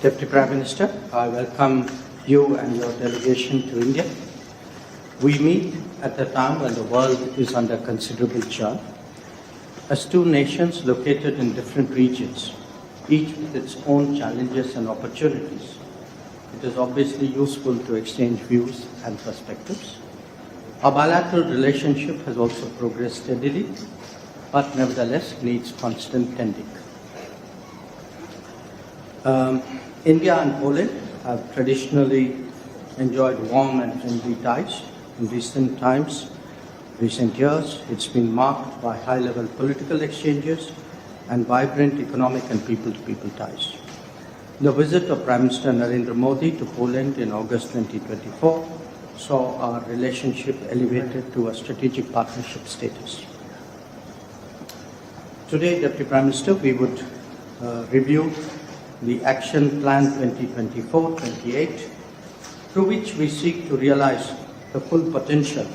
Deputy Prime Minister, I welcome you and your delegation to India. We meet at a time when the world is under considerable churn. As two nations located in different regions, each with its own challenges and opportunities, it is obviously useful to exchange views and perspectives. Our bilateral relationship has also progressed steadily, but nevertheless needs constant tending. India and Poland have traditionally enjoyed warm and friendly ties. In recent years, it's been marked by high-level political exchanges and vibrant economic and people-to-people ties. The visit of Prime Minister Narendra Modi to Poland in August 2024 saw our relationship elevated to a strategic partnership status. Today, Deputy Prime Minister, we would review the Action Plan 2024-28, through which we seek to realize the full potential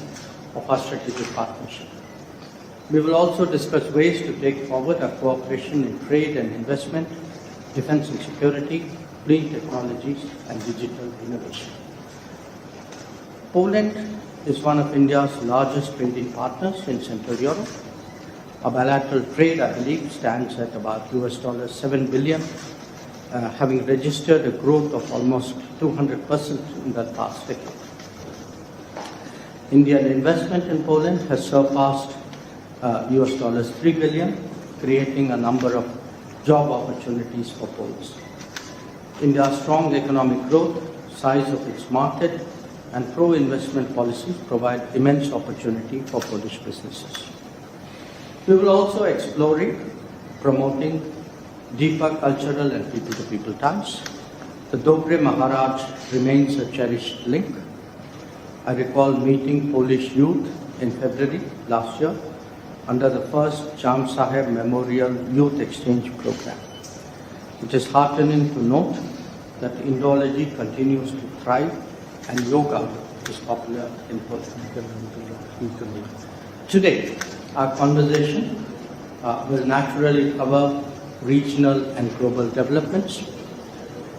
of our strategic partnership. We will also discuss ways to take forward our cooperation in trade and investment, defense and security, clean technologies, and digital innovation. Poland is one of India's largest trading partners in Central Europe. Our bilateral trade, I believe, stands at about $7 billion, having registered a growth of almost 200% in the past decade. Indian investment in Poland has surpassed $3 billion, creating a number of job opportunities for Poles. India's strong economic growth, size of its market, and pro-investment policies provide immense opportunity for Polish businesses. We will also explore promoting deeper cultural and people-to-people ties. The Dobre Maharaj remains a cherished link. I recall meeting Polish youth in February last year under the first Cham Saheb Memorial Youth Exchange Program. It is heartening to note that Indology continues to thrive and yoga is popular in Poland. Today, our conversation will naturally cover regional and global developments.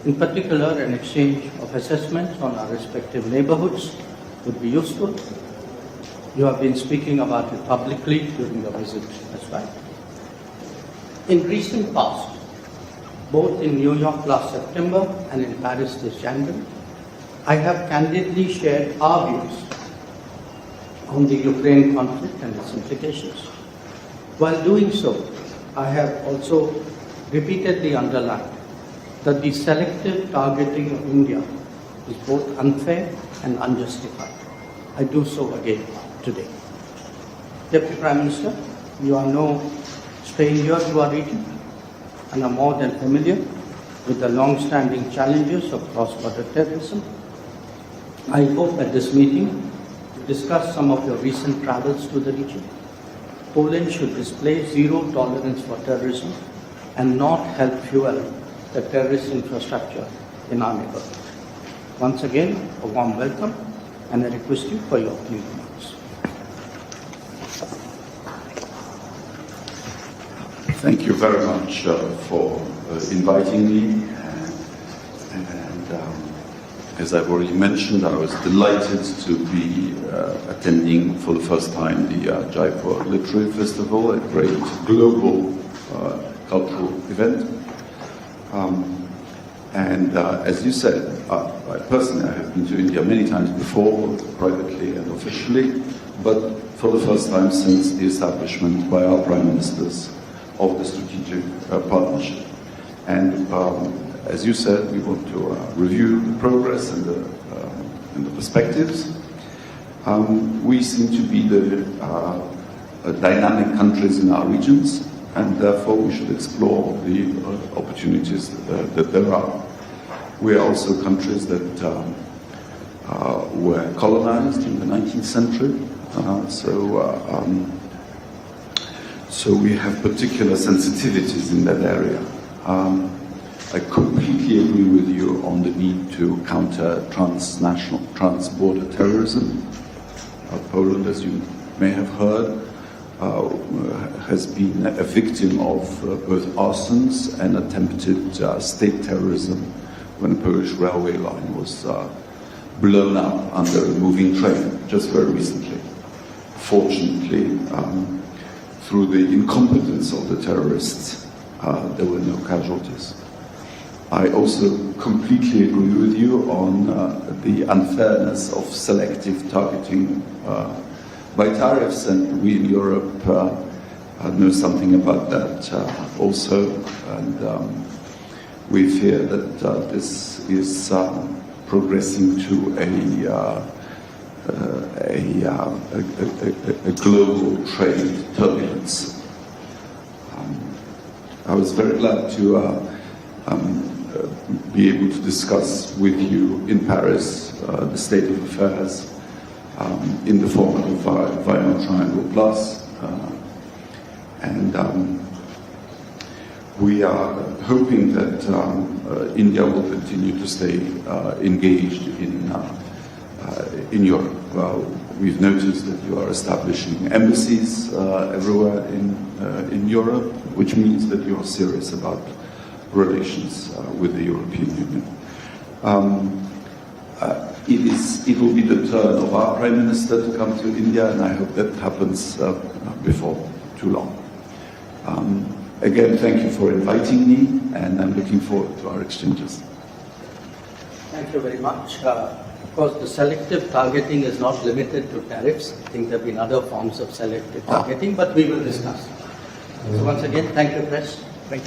In particular, an exchange of assessments on our respective neighborhoods would be useful. You have been speaking about it publicly during your visit as well. In recent past, both in New York last September and in Paris this January, I have candidly shared our views on the Ukraine conflict and its implications. While doing so, I have also repeatedly underlined that the selective targeting of India is both unfair and unjustified. I do so again today. Deputy Prime Minister, you are no stranger to our region and are more than familiar with the long-standing challenges of cross-border terrorism. I hope at this meeting to discuss some of your recent travels to the region. Poland should display zero tolerance for terrorism and not help fuel the terrorist infrastructure in our neighborhood. Once again, a warm welcome, and I request you for your opening remarks. Thank you very much for inviting me. As I've already mentioned, I was delighted to be attending for the first time the Jaipur Literary Festival, a great global cultural event. As you said, I personally have been to India many times before, both privately and officially, but for the first time since the establishment by our Prime Ministers of the strategic partnership. And as you said, we want to review the progress and the perspectives. We seem to be the dynamic countries in our regions, and therefore we should explore the opportunities that there are. We are also countries that were colonized in the 19th century, so we have particular sensitivities in that area. I completely agree with you on the need to counter transnational, trans-border terrorism. Poland, as you may have heard, has been a victim of both arsons and attempted state terrorism when a Polish railway line was blown up under a moving train just very recently. Fortunately, through the incompetence of the terrorists, there were no casualties. I also completely agree with you on the unfairness of selective targeting by tariffs, and we in Europe know something about that also, and we fear that this is progressing to a global trade turbulence. I was very glad to be able to discuss with you in Paris the state of affairs in the format of Weimar Triangle Plus, and we are hoping that India will continue to stay engaged in Europe. We've noticed that you are establishing embassies everywhere in Europe, which means that you are serious about relations with the European Union. It will be the turn of our Prime Minister to come to India, and I hope that happens before too long. Again, thank you for inviting me, and I'm looking forward to our exchanges. Thank you very much. Of course, the selective targeting is not limited to tariffs. I think there have been other forms of selective targeting, but we will discuss. So once again, thank you, Press.